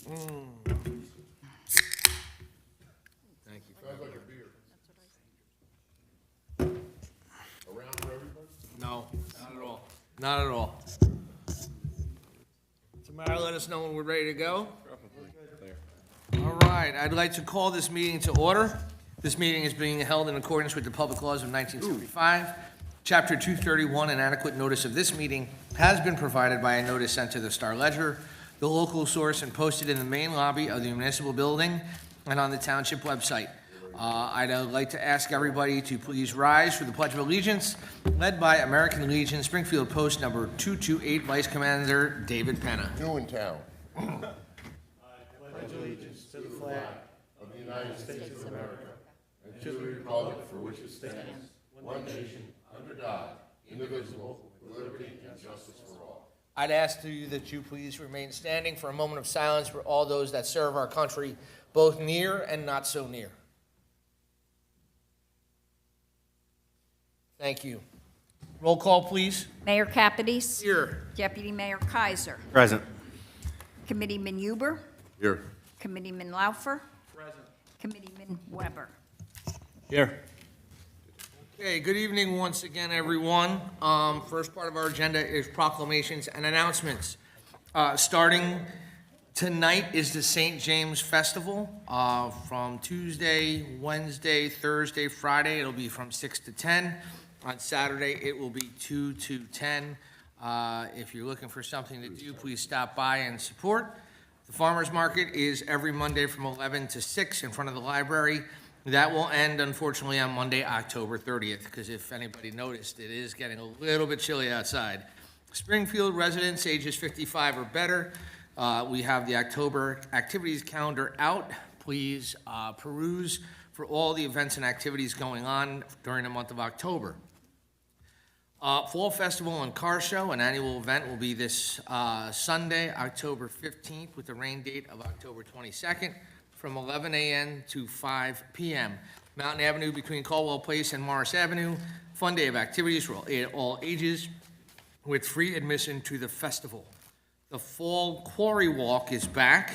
Thank you. Sounds like a beer. Around for everybody? No, not at all. Not at all. Tamara, let us know when we're ready to go. All right, I'd like to call this meeting to order. This meeting is being held in accordance with the public laws of 1975. Chapter 231, an adequate notice of this meeting has been provided by a notice sent to the Star Ledger, the local source, and posted in the main lobby of the municipal building and on the township website. I'd like to ask everybody to please rise for the Pledge of Allegiance, led by American Legion, Springfield Post number 228, Vice Commander David Penna. New in town. Pledge allegiance to the flag Of the United States of America, and to the republic for which it stands, one nation, under God, indivisible, with liberty and justice for all. I'd ask you that you please remain standing for a moment of silence for all those that serve our country, both near and not so near. Thank you. Roll call, please. Mayor Capides. Here. Deputy Mayor Kaiser. Present. Committeeman Huber. Here. Committeeman Laufer. Present. Committeeman Weber. Here. Okay, good evening once again, everyone. First part of our agenda is proclamations and announcements. Starting tonight is the St. James Festival. From Tuesday, Wednesday, Thursday, Friday, it'll be from 6 to 10. On Saturday, it will be 2 to 10. If you're looking for something to do, please stop by and support. The farmer's market is every Monday from 11 to 6 in front of the library. That will end, unfortunately, on Monday, October 30th, because if anybody noticed, it is getting a little bit chilly outside. Springfield residents ages 55 or better, we have the October activities calendar out. Please peruse for all the events and activities going on during the month of October. Fall Festival and Car Show, an annual event, will be this Sunday, October 15th, with the rain date of October 22nd, from 11 a.m. to 5 p.m. Mountain Avenue between Caldwell Place and Morris Avenue. Fun day of activities for all ages, with free admission to the festival. The Fall Quarry Walk is back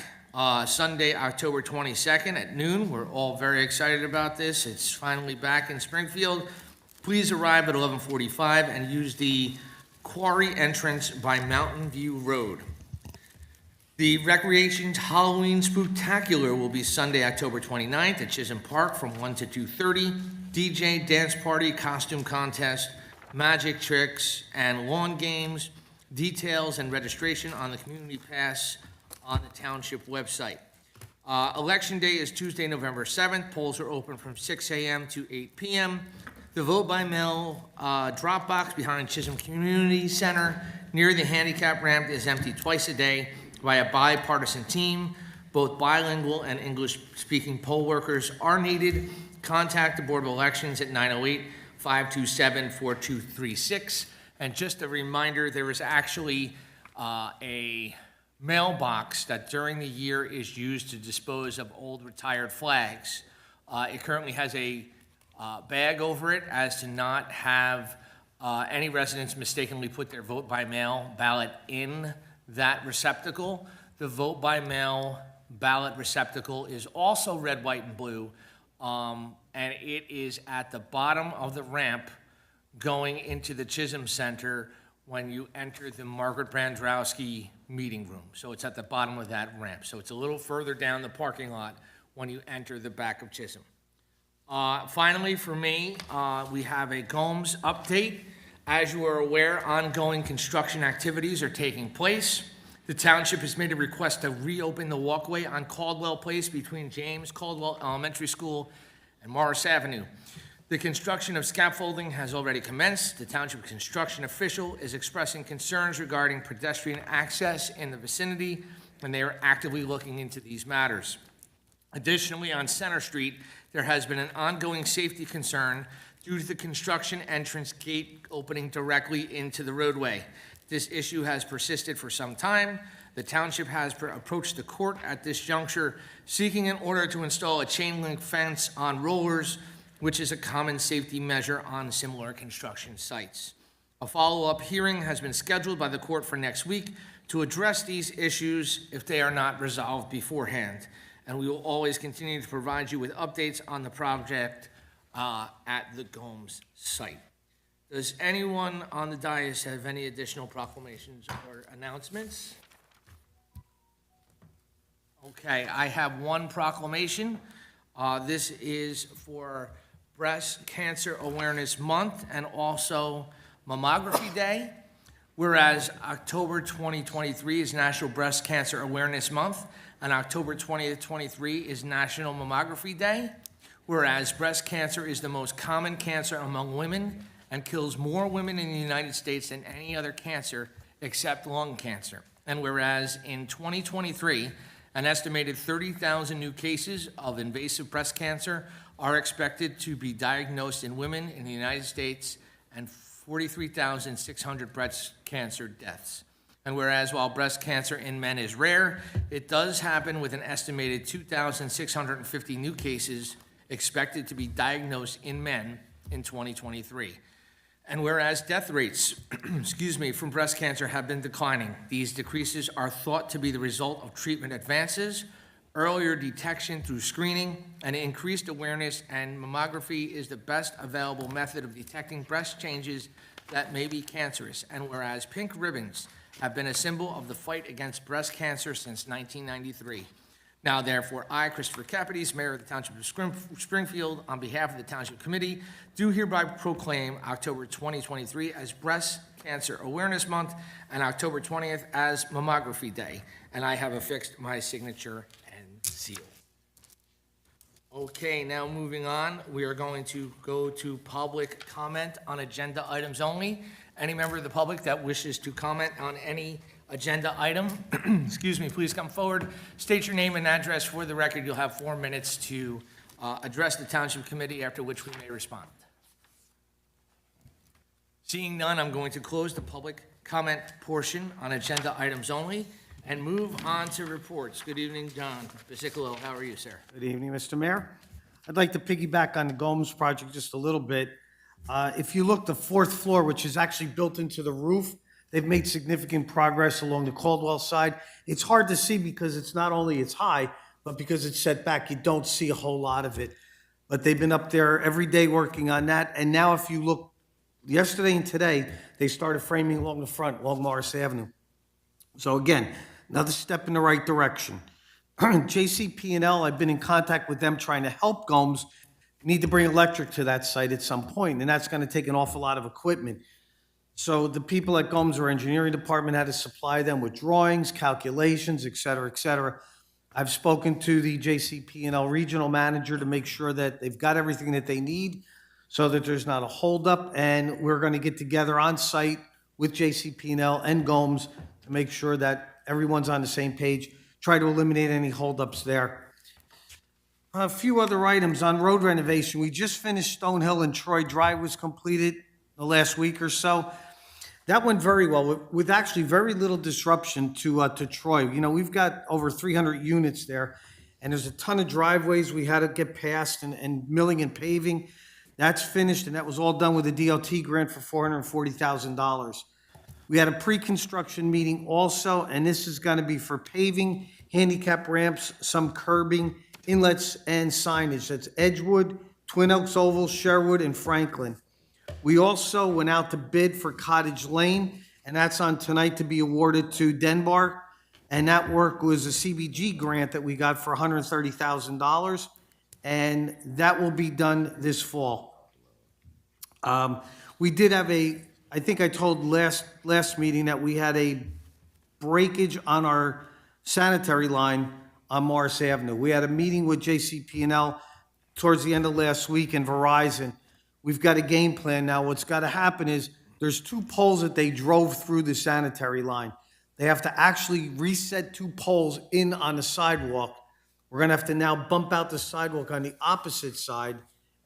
Sunday, October 22nd at noon. We're all very excited about this. It's finally back in Springfield. Please arrive at 11:45 and use the quarry entrance by Mountain View Road. The Recreation's Halloween Spooktacular will be Sunday, October 29th at Chisholm Park from 1 to 2:30. DJ, dance party, costume contest, magic tricks, and lawn games. Details and registration on the Community Pass on the Township website. Election Day is Tuesday, November 7th. Polls are open from 6 a.m. to 8 p.m. The vote-by-mail drop box behind Chisholm Community Center near the handicap ramp is empty twice a day by a bipartisan team. Both bilingual and English-speaking poll workers are needed. Contact the Board of Elections at 908-527-4236. And just a reminder, there is actually a mailbox that during the year is used to dispose of old retired flags. It currently has a bag over it as to not have any residents mistakenly put their vote-by-mail ballot in that receptacle. The vote-by-mail ballot receptacle is also red, white, and blue, and it is at the bottom of the ramp going into the Chisholm Center when you enter the Margaret Brandrowski meeting room. So it's at the bottom of that ramp. So it's a little further down the parking lot when you enter the back of Chisholm. Finally, for me, we have a Gomes update. As you are aware, ongoing construction activities are taking place. The township has made a request to reopen the walkway on Caldwell Place between James Caldwell Elementary School and Morris Avenue. The construction of scaffolding has already commenced. The township construction official is expressing concerns regarding pedestrian access in the vicinity, and they are actively looking into these matters. Additionally, on Center Street, there has been an ongoing safety concern due to the construction entrance gate opening directly into the roadway. This issue has persisted for some time. The township has approached the court at this juncture, seeking an order to install a chain link fence on rollers, which is a common safety measure on similar construction sites. A follow-up hearing has been scheduled by the court for next week to address these issues if they are not resolved beforehand. And we will always continue to provide you with updates on the project at the Gomes site. Does anyone on the dais have any additional proclamations or announcements? Okay, I have one proclamation. This is for Breast Cancer Awareness Month and also Mammography Day. Whereas October 2023 is National Breast Cancer Awareness Month and October 20th, 2023 is National Mammography Day. Whereas breast cancer is the most common cancer among women and kills more women in the United States than any other cancer except lung cancer. And whereas in 2023, an estimated 30,000 new cases of invasive breast cancer are expected to be diagnosed in women in the United States and 43,600 breast cancer deaths. And whereas while breast cancer in men is rare, it does happen with an estimated 2,650 new cases expected to be diagnosed in men in 2023. And whereas death rates, from breast cancer have been declining, these decreases are thought to be the result of treatment advances, earlier detection through screening, and increased awareness, and mammography is the best available method of detecting breast changes that may be cancerous. And whereas pink ribbons have been a symbol of the fight against breast cancer since 1993. Now therefore, I, Christopher Capides, Mayor of the Township of Springfield, on behalf of the Township Committee, do hereby proclaim October 2023 as Breast Cancer Awareness Month and October 20th as Mammography Day. And I have affixed my signature and seal. Okay, now moving on, we are going to go to public comment on agenda items only. Any member of the public that wishes to comment on any agenda item, please come forward, state your name and address for the record. You'll have 4 minutes to address the Township Committee, after which we may respond. Seeing none, I'm going to close the public comment portion on agenda items only and move on to reports. Good evening, John Basicolo. How are you, sir? Good evening, Mr. Mayor. I'd like to piggyback on the Gomes project just a little bit. If you look, the 4th floor, which is actually built into the roof, they've made significant progress along the Caldwell side. It's hard to see because it's not only it's high, but because it's set back, you don't see a whole lot of it. But they've been up there every day working on that. And now if you look, yesterday and today, they started framing along the front, along Morris Avenue. So again, another step in the right direction. JCP&L, I've been in contact with them trying to help Gomes. Need to bring electric to that site at some point, and that's going to take an awful lot of equipment. So the people at Gomes, our engineering department, had to supply them with drawings, calculations, et cetera, et cetera. I've spoken to the JCP&L regional manager to make sure that they've got everything that they need so that there's not a holdup, and we're going to get together on site with JCP&L and Gomes to make sure that everyone's on the same page, try to eliminate any holdups there. A few other items on road renovation. We just finished Stonehill and Troy Drive was completed the last week or so. That went very well with actually very little disruption to Troy. You know, we've got over 300 units there, and there's a ton of driveways we had to get past and milling and paving. That's finished, and that was all done with a DOT grant for $440,000. We had a pre-construction meeting also, and this is going to be for paving, handicap ramps, some curbing, inlets, and signage. That's Edgewood, Twin Oaks Oval, Sherwood, and Franklin. We also went out to bid for Cottage Lane, and that's on tonight to be awarded to Denbar. And that work was a CBG grant that we got for $130,000, and that will be done this fall. We did have I think I told last meeting that we had a breakage on our sanitary line on Morris Avenue. We had a meeting with JCP&L towards the end of last week and Verizon. We've got a game plan now. What's got to happen is there's 2 poles that they drove through the sanitary line. They have to actually reset 2 poles in on the sidewalk. We're going to have to now bump out the sidewalk on the opposite side,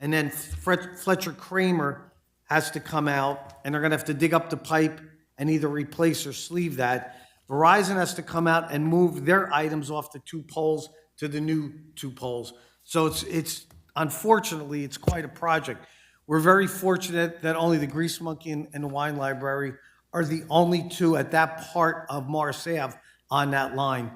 and then Fletcher Kramer has to come out, and they're going to have to dig up the pipe and either replace or sleeve that. Verizon has to come out and move their items off the 2 poles to the new 2 poles. So it's unfortunately, it's quite a project. We're very fortunate that only the Grease Monkey and the Wine Library are the only two at that part of Morris Ave on that line.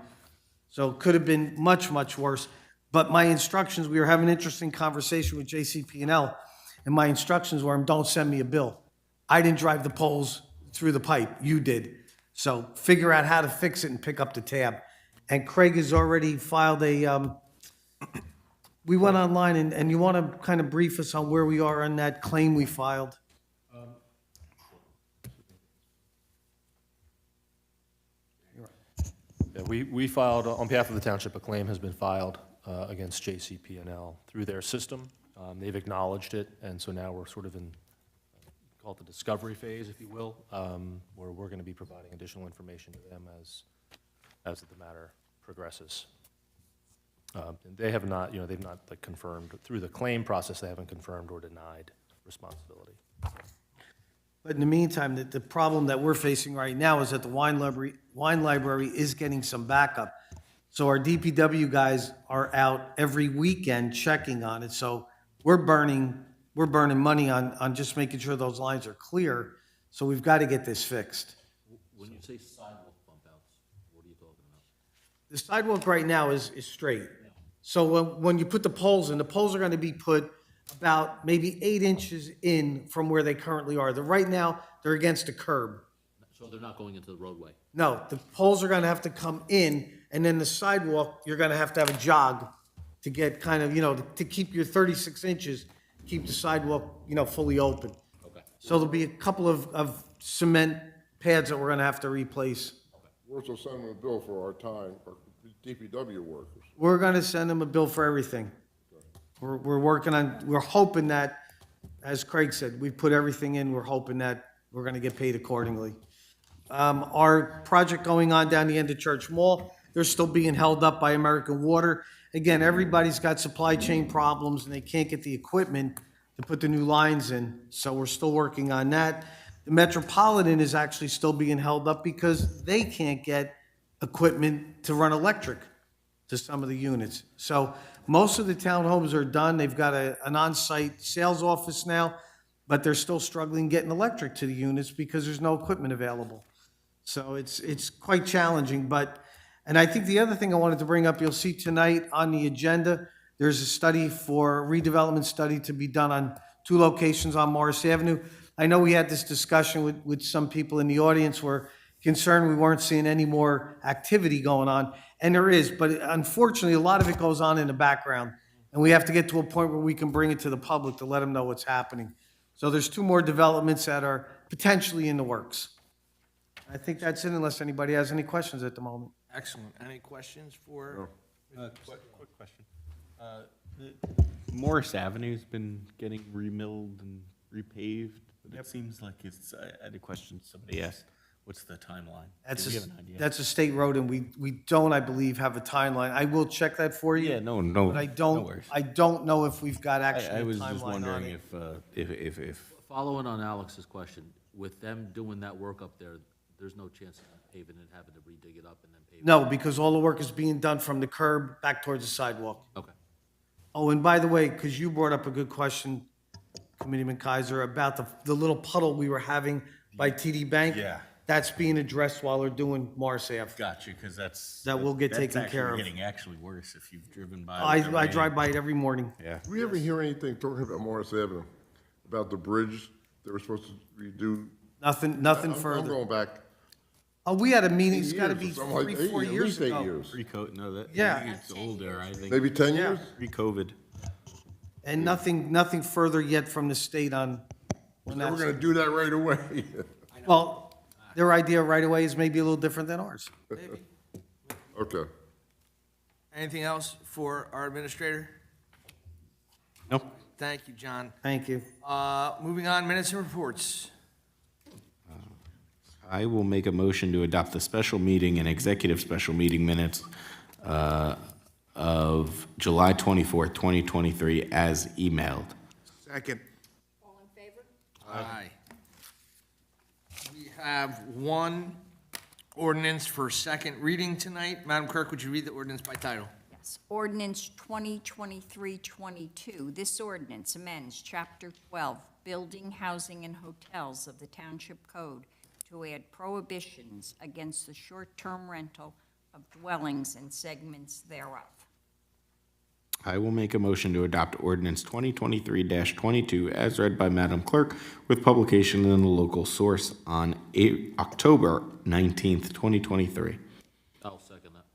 So it could have been much, much worse. But my instructions, we were having an interesting conversation with JCP&L, and my instructions were, don't send me a bill. I didn't drive the poles through the pipe, you did. So figure out how to fix it and pick up the tab. And Craig has already filed we went online, and you want to kind of brief us on where we are on that claim we filed? Yeah, we filed, on behalf of the township, a claim has been filed against JCP&L through their system. They've acknowledged it, and so now we're sort of in, call it the discovery phase, if you will, where we're going to be providing additional information to them as the matter progresses. And they have not, they've not like confirmed, through the claim process, they haven't confirmed or denied responsibility. But in the meantime, the problem that we're facing right now is that the wine library is getting some backup. So our DPW guys are out every weekend checking on it. So we're burning money on just making sure those lines are clear. So we've got to get this fixed. When you say sidewalk bump outs, what are you talking about? The sidewalk right now is straight. So when you put the poles in, the poles are going to be put about maybe 8 inches in from where they currently are. Right now, they're against the curb. So they're not going into the roadway? No, the poles are going to have to come in, and then the sidewalk, you're going to have a jog to get kind of, to keep your 36 inches, keep the sidewalk, fully open. Okay. So there'll be a couple of cement pads that we're going to have to replace. We're also sending them a bill for our time, our DPW workers. We're going to send them a bill for everything. We're hoping that, as Craig said, we put everything in, we're hoping that we're going to get paid accordingly. Our project going on down the end of Church Mall, they're still being held up by American Water. Again, everybody's got supply chain problems and they can't get the equipment to put the new lines in, so we're still working on that. The Metropolitan is actually still being held up because they can't get equipment to run electric to some of the units. So most of the townhomes are done. They've got an on-site sales office now, but they're still struggling getting electric to the units because there's no equipment available. So it's quite challenging, and I think the other thing I wanted to bring up, you'll see tonight on the agenda, there's a redevelopment study to be done on 2 locations on Morris Avenue. I know we had this discussion with some people in the audience were concerned we weren't seeing any more activity going on, and there is, but unfortunately, a lot of it goes on in the background, and we have to get to a point where we can bring it to the public to let them know what's happening. So there's 2 more developments that are potentially in the works. I think that's it, unless anybody has any questions at the moment. Excellent. Any questions for? Quick question. Morris Avenue's been getting remilled and repaved, but it seems like it's, I had a question somebody asked, what's the timeline? Do you have an idea? That's a state road, and we don't, I believe, have a timeline. I will check that for you. Yeah, no But I don't, worries. I don't know if we've got actually I a was just timeline on wondering it. if Following on Alex's question, with them doing that work up there, there's no chance of paving it, having to redig it up and then pave it? No, because all the work is being done from the curb back towards the sidewalk. Okay. Oh, and by the way, because you brought up a good question, Committeeman Kaiser, about the little puddle we were having by TD Bank. Yeah. That's being addressed while they're doing Morris Ave. got you, because that's. That will get that's taken actually care of. Getting actually worse if you've driven by. with the I rain. drive by it every morning. Yeah. Do we ever hear anything talking about Morris Avenue, about the bridge they were supposed to redo? Nothing I'm further. going back Oh, we had a meeting, 8 it's gotta years be or something like 3, 4 at years least 8 ago. years. Pre-COVID, no, that. Yeah. I think it's older, I think. Maybe 10 Yeah. years? Pre-COVID. And nothing further yet from the state on when They were that's. gonna do that right away. Well, their idea right away is maybe a little different than ours. Maybe. Okay. Anything else for our administrator? No. Thank you, John. Thank you. Moving on, minutes and reports. I will make a motion to adopt the special meeting and executive special meeting minutes of July 24th, 2023, as emailed. Second. All in favor? Aye. We have one ordinance for second reading tonight. Madam Clerk, would you read the ordinance by title? Yes. Comments. Ordinance 2023-22. This ordinance amends Chapter 12, Building, Housing, and Hotels of the Township Code to add prohibitions against the short-term rental of dwellings and segments thereof. I will make a motion to adopt ordinance 2023-22 as read by Madam Clerk with publication in the local source on October 19th, 2023. I'll second that.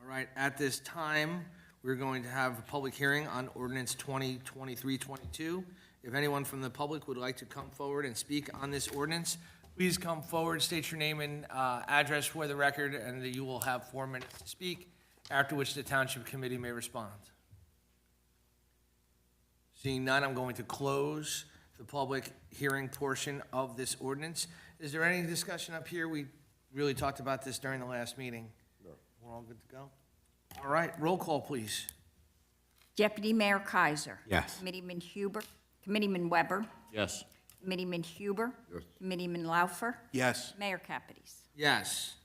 All right, at this time, we're going to have a public hearing on ordinance 2023-22. If anyone from the public would like to come forward and speak on this ordinance, please come forward, state your name and address for the record, and you will have 4 minutes to speak, after which the Township Committee may respond. Seeing none, I'm going to close the public hearing portion of this ordinance. Is there any discussion up here? We really talked about this during the last meeting. No. We're all good to go? All right, roll call, please. Deputy Mayor Kaiser. Yes. Committeeman Huber. Committeeman Weber. Yes. Committeeman Huber. Yes. Committeeman Laufer. Yes. Mayor Kapides. Yes.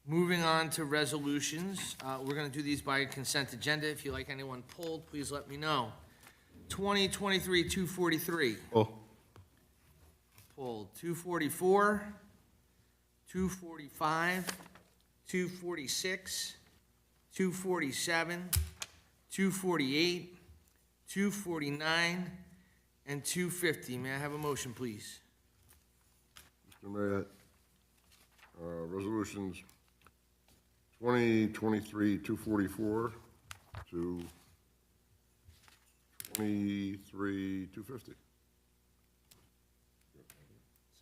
Moving on to resolutions, we're going to do these by consent agenda. If you like anyone pulled, please let me know. 2023-243. Oh. Pulled. 244, 245, 246, 247, 248, 249, and 250. May I have a motion, please? Mr. Mayor, resolutions 2023-244 to 23-250.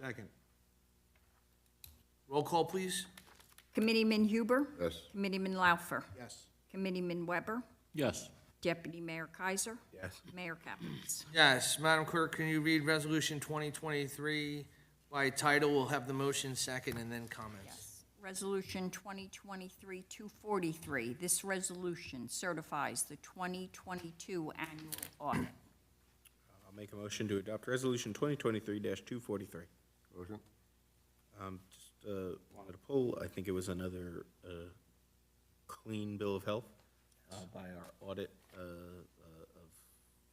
Second. Roll call, please. Committeeman Huber. Yes. Committeeman Laufer. Yes. Committeeman Weber. Yes. Deputy Mayor Kaiser. Yes. Mayor Kapides. Yes, Madam Clerk, can you read Resolution 2023 by title? We'll have the motion second and then comments. Yes. Resolution 2023-243. This resolution certifies the 2022 annual audit. I'll make a motion to adopt resolution 2023-243. Motion? Just wanted to pull, I think it was another clean bill of health by our audit of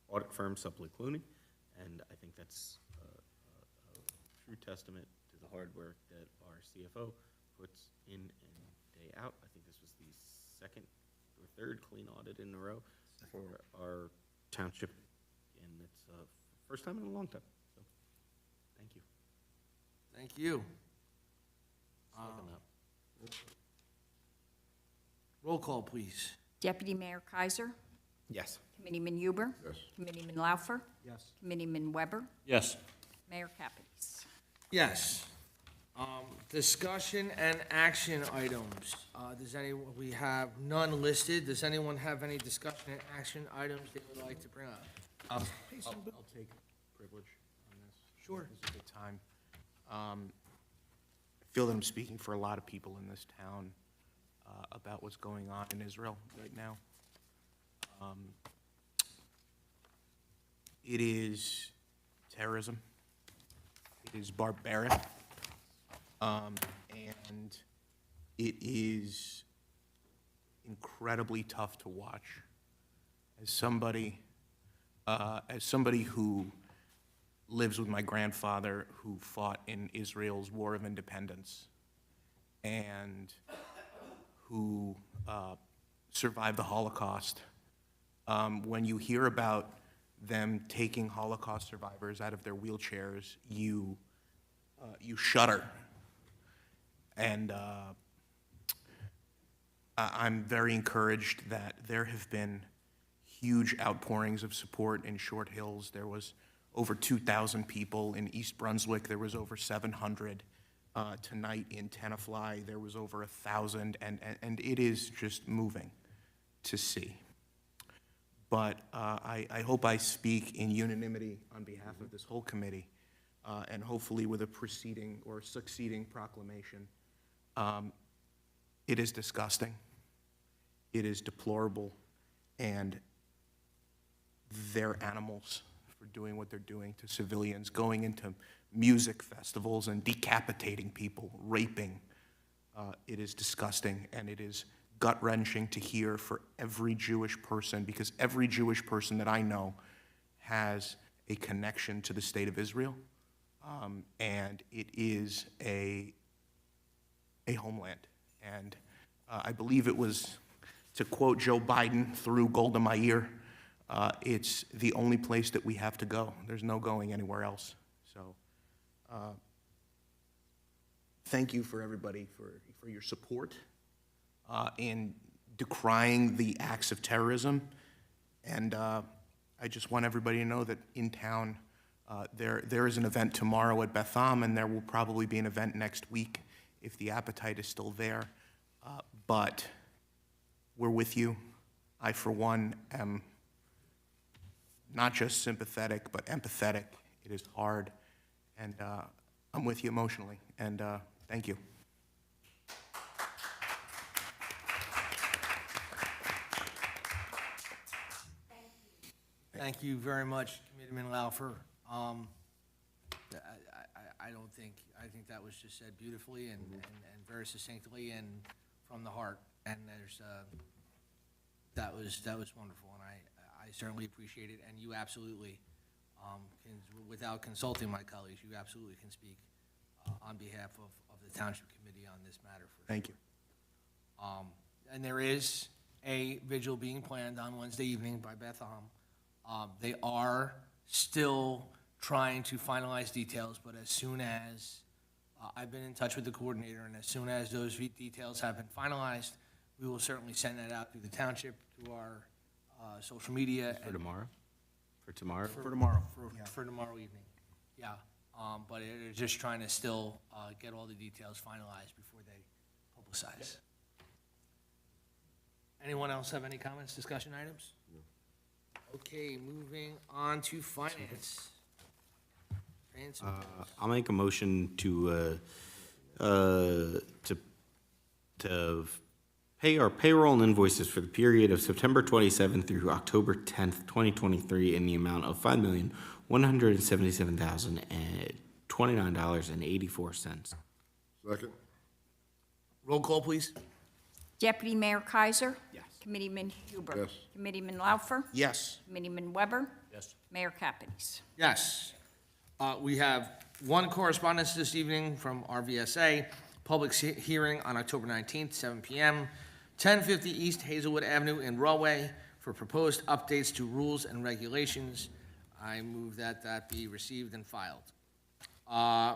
audit firm Suppley Clooney, and I think that's a true testament to the hard work that our CFO puts in and day out. I think this was the second or third clean audit in a row for our township, and it's first time in a long time, so thank you. Thank you. Second that. Roll call, please. Deputy Mayor Kaiser. Yes. Committeeman Huber. Yes. Committeeman Laufer. Yes. Committeeman Weber. Yes. Mayor Kapides. Yes. Discussion and action items. We have none listed. Does anyone have any discussion and action items they would like to bring up? I'll take privilege on this. Sure. This is a good time. I feel that I'm speaking for a lot of people in this town about what's going on in Israel right now. It is terrorism. It is barbaric. And it is incredibly tough to watch. As somebody who lives with my grandfather who fought in Israel's War of Independence and who survived the Holocaust, when you hear about them taking Holocaust survivors out of their wheelchairs, you shudder. And I'm very encouraged that there have been huge outpourings of support in Short Hills. There was over 2,000 people in East Brunswick. There was over 700 tonight in Tenafly. There was over 1,000, and it is just moving to see. But I hope I speak in unanimity on behalf of this whole committee, and hopefully with a preceding or succeeding proclamation. It is disgusting. It is deplorable, and they're animals for doing what they're doing to civilians, going into music festivals and decapitating people, raping. It is disgusting, and it is gut-wrenching to hear for every Jewish person, because every Jewish person that I know has a connection to the state of Israel, and it is a homeland. And I believe it was, to quote Joe Biden through Golda Meir, it's the only place that we have to go. There's no going anywhere else. So thank you for everybody for your support in decrying the acts of terrorism. And I just want everybody to know that in town, there is an event tomorrow at Beth Am, and there will probably be an event next week if the appetite is still there. But we're with you. I, for one, am not just sympathetic, but empathetic. It is hard, and I'm with you emotionally, and thank you. Thank you very much, Committeeman Laufer. I think that was just said beautifully and very succinctly and from the heart. And that was wonderful, and I certainly appreciate it. And you absolutely, without consulting my colleagues, you absolutely can speak on behalf of the Township Committee on this matter. Thank you. And there is a vigil being planned on Wednesday evening by Beth Am. They are still trying to finalize details, but as soon as, I've been in touch with the coordinator, and as soon as those details have been finalized, we will certainly send that out through the township, through our social media. For tomorrow? For tomorrow? For tomorrow, for tomorrow evening, yeah. But they're just trying to still get all the details finalized before they publicize. Anyone else have any comments, discussion items? Okay, moving on to finance. I'll make a motion to pay our payroll and invoices for the period of September 27th through October 10th, 2023 in the amount of $5,177,029.84. Second? Roll call, please. Deputy Mayor Kaiser. Yes. Committeeman Huber. Yes. Committeeman Laufer. Yes. Committeeman Weber. Yes. Mayor Kapides. Yes. We have one correspondence this evening from RVSA, public hearing on October 19th, 7 p.m., 1050 East Hazelwood Avenue in Rahway for proposed updates to rules and regulations. I move that that be received and filed.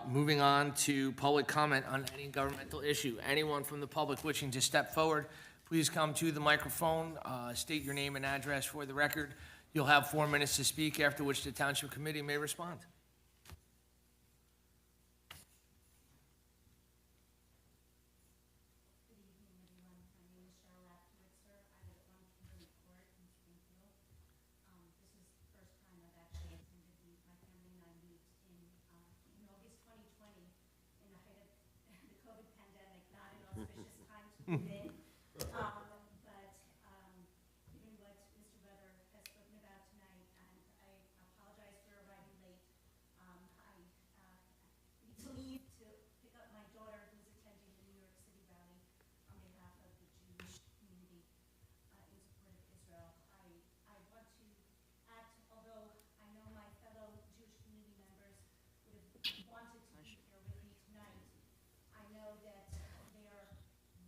Moving on to public comment on any governmental issue. Anyone from the public wishing to step forward, please come to the microphone, state your name and address for the record. You'll have 4 minutes to speak, after which the Township Committee may respond. Given what Mr. Weber has spoken about tonight, and I apologize for arriving late. I need to leave to pick up my daughter who's attending the New York City rally on behalf of the Jewish community in support of Israel. I want to act, although I know my fellow Jewish community members would have wanted to be here with me tonight. I know that they are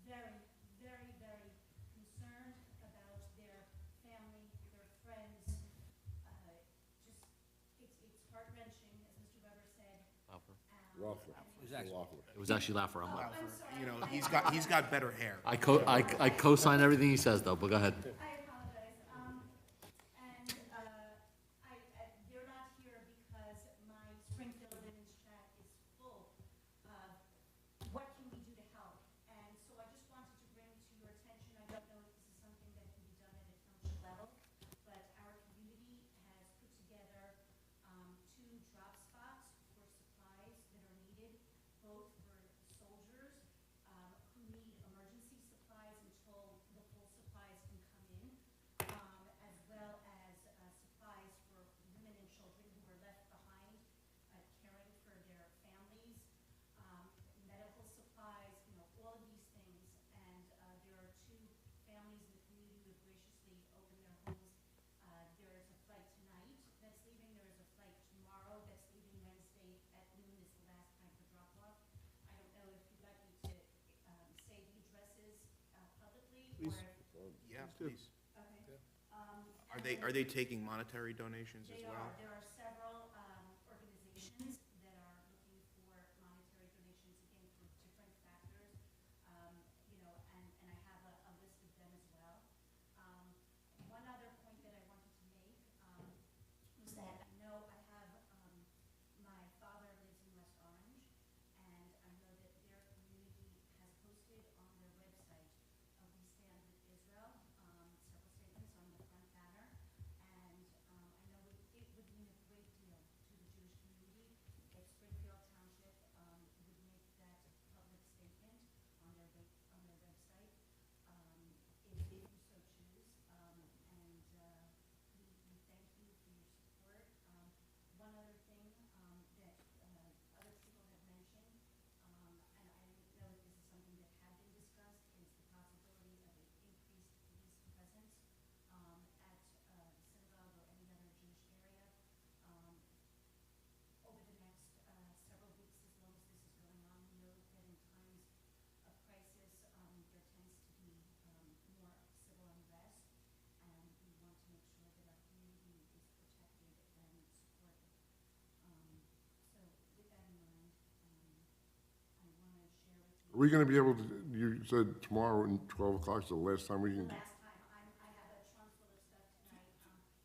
very, very, very concerned about their family, their friends. It's heart-wrenching, as Mr. Weber said. Lawful. It was actually Laffer. I'm like, You know, he's got better hair. I co-sign everything he says, though, but go ahead. I apologize. They're not here because my Springfield Women's Chat is full of what can we do to help. And so I just wanted to bring to your attention, I don't know if this is something that can be done at a township level, but our community has put together 2 drop spots for supplies that are needed, both for soldiers who need emergency supplies until the full supplies can come in, please. Okay. Are they taking monetary donations as well? There are several organizations that are looking for monetary donations, again, for different factors, you know, and I have a list of them as well. One other point that I wanted to make was that I know I have, my father lives in West Orange, and I know that their community has posted on their website, We Stand with Israel, several statements on the front banner. And I know it would mean a great deal to the Jewish community if Springfield Township would make that public statement on their website, if you so choose. And we thank you for your support. One other thing that other people have mentioned, and I didn't know if this is something that had been discussed, is the possibility of an increased police presence at synagogue or any other Jewish area over the next several weeks, as long as this is going on. We know that in times of crisis, there tends to be more civil unrest, and we want to make sure that our community is protected and supported. So with that in mind, I want to share with you. Are we gonna be able to, you said tomorrow at 12 o'clock is the last time we can, Last time, I have a trunk full of stuff tonight.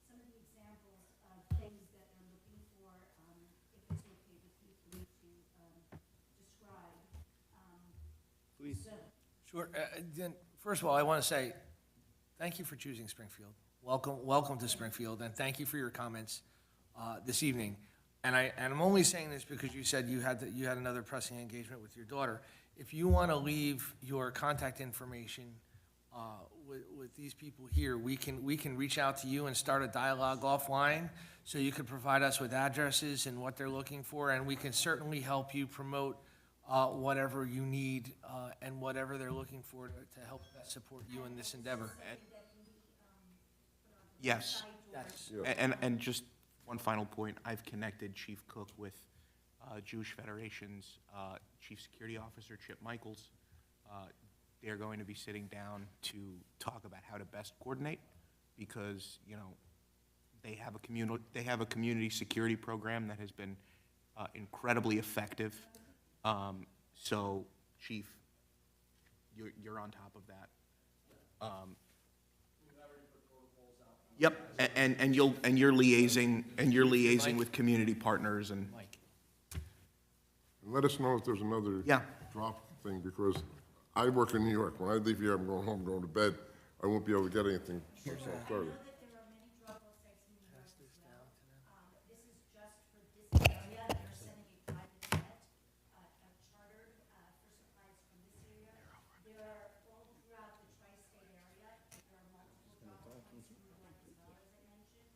Some of the examples of things that they're looking for, if it's okay with you for me to describe. Please. Sure. Then, first of all, I want to say, thank you for choosing Springfield. Welcome to Springfield, and thank you for your comments this evening. And I'm only saying this because you said you had another pressing engagement with your daughter. If you want to leave your contact information with these people here, we can reach out to you and start a dialogue offline, so you could provide us with addresses and what they're looking for, and we can certainly help you promote whatever you need and whatever they're looking for to help support you in this endeavor. Yes. That's, And just one final point, I've connected Chief Cook with Jewish Federation's Chief Security Officer, Chip Michaels. They're going to be sitting down to talk about how to best coordinate, because, you know, they have a community security program that has been incredibly effective. So, Chief, you're on top of that. Yep, and you're liaising with community partners and. Mike. let us know if there's another Yeah. drop thing, because I work in New York. When I leave here, I'm going home, going to bed. I won't be able to get anything till 12:30. I know that there are many drop-off sites in New York as well. This is just for this area. They're sending a private jet, chartered for supplies from this area. There are all throughout the tri-state area. There are multiple drop-off points in New York as well, as I mentioned.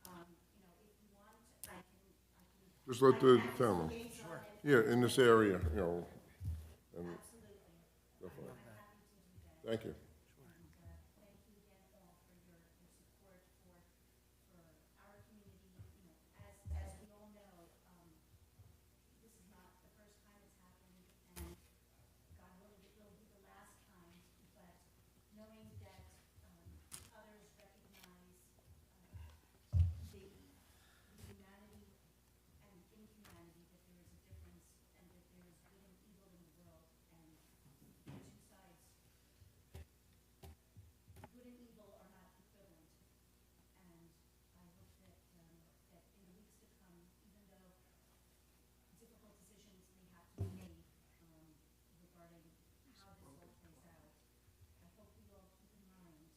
You know, if you want, I can. Just let the town know. Yeah, in this area, you know, and Absolutely. definitely. I'm happy to do that. Thank you. And thank you again all for your support for our community. You know, as we all know, this is not the first time it's happened, and God willing, it will be the last time. But knowing that others recognize the humanity and inhumanity, that there is a difference, and that there is good and evil in the world, and the two sides, good and evil are not equivalent. And I hope that, that in the weeks to come, even though difficult decisions may have to be made, regarding how this all plays out, I hope we all keep in mind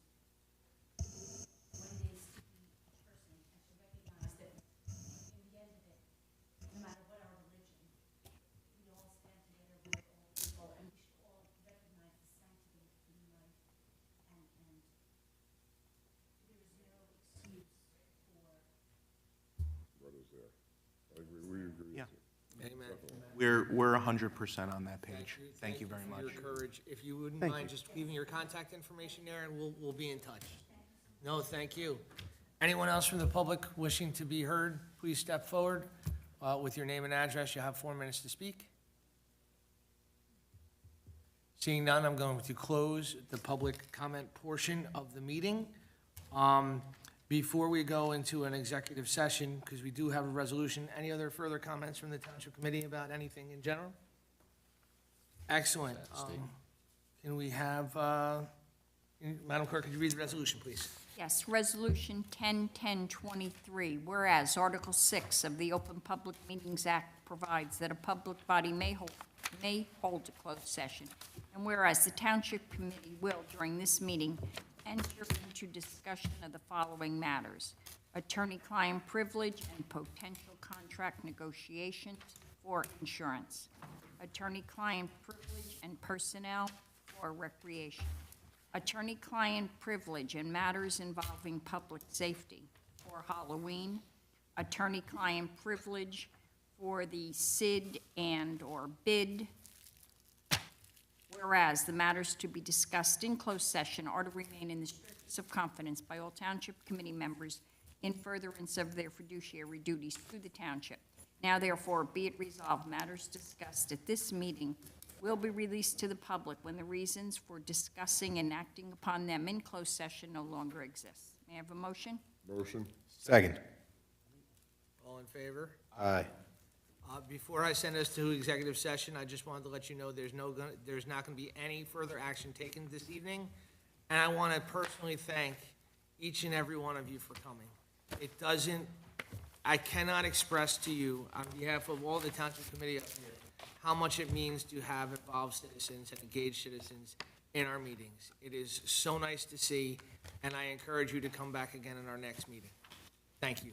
what it is to be a person, and to recognize that in the end of it, no matter what our religion, we all stand together with all people, and we should all recognize the sanctity of human life, and there is no excuse for What is there? I agree, we agree. Yeah. amen. We're 100% on that page. Thank you very for much. your courage. If you wouldn't Thank mind you. just leaving your contact information there, and we'll be in touch. No, thank you. Anyone else from the public wishing to be heard, please step forward with your name and address. You have 4 minutes to speak. Seeing none, I'm going to close the public comment portion of the meeting. Before we go into an executive session, because we do have a resolution, any other further comments from the Township Committee about anything in general? Excellent. Can we have, Madam Clerk, could you read the resolution, please? Yes, Resolution 10-1023, whereas Article 6 of the Open Public Meetings Act provides that a public body may hold a closed session, and whereas the Township Committee will, during this meeting, enter into discussion of the following matters: attorney-client privilege and potential contract negotiations for insurance, attorney-client privilege and personnel for recreation, attorney-client privilege and matters involving public safety for Halloween, attorney-client privilege for the SID and/or BID. Whereas the matters to be discussed in closed session are to remain in the strictest of confidence by all Township Committee members in furtherance of their fiduciary duties to the Township. Now therefore be it resolved, matters discussed at this meeting will be released to the public when the reasons for discussing and acting upon them in closed session no longer exist. May I have a motion? Motion. Second. All in favor? Aye. Before I send us to executive session, I just wanted to let you know there's not going to be any further action taken this evening. And I want to personally thank each and every one of you for coming. I cannot express to you, on behalf of all the Township Committee up here, how much it means to have involved citizens and engaged citizens in our meetings. It is so nice to see, and I encourage you to come back again in our next meeting. Thank you.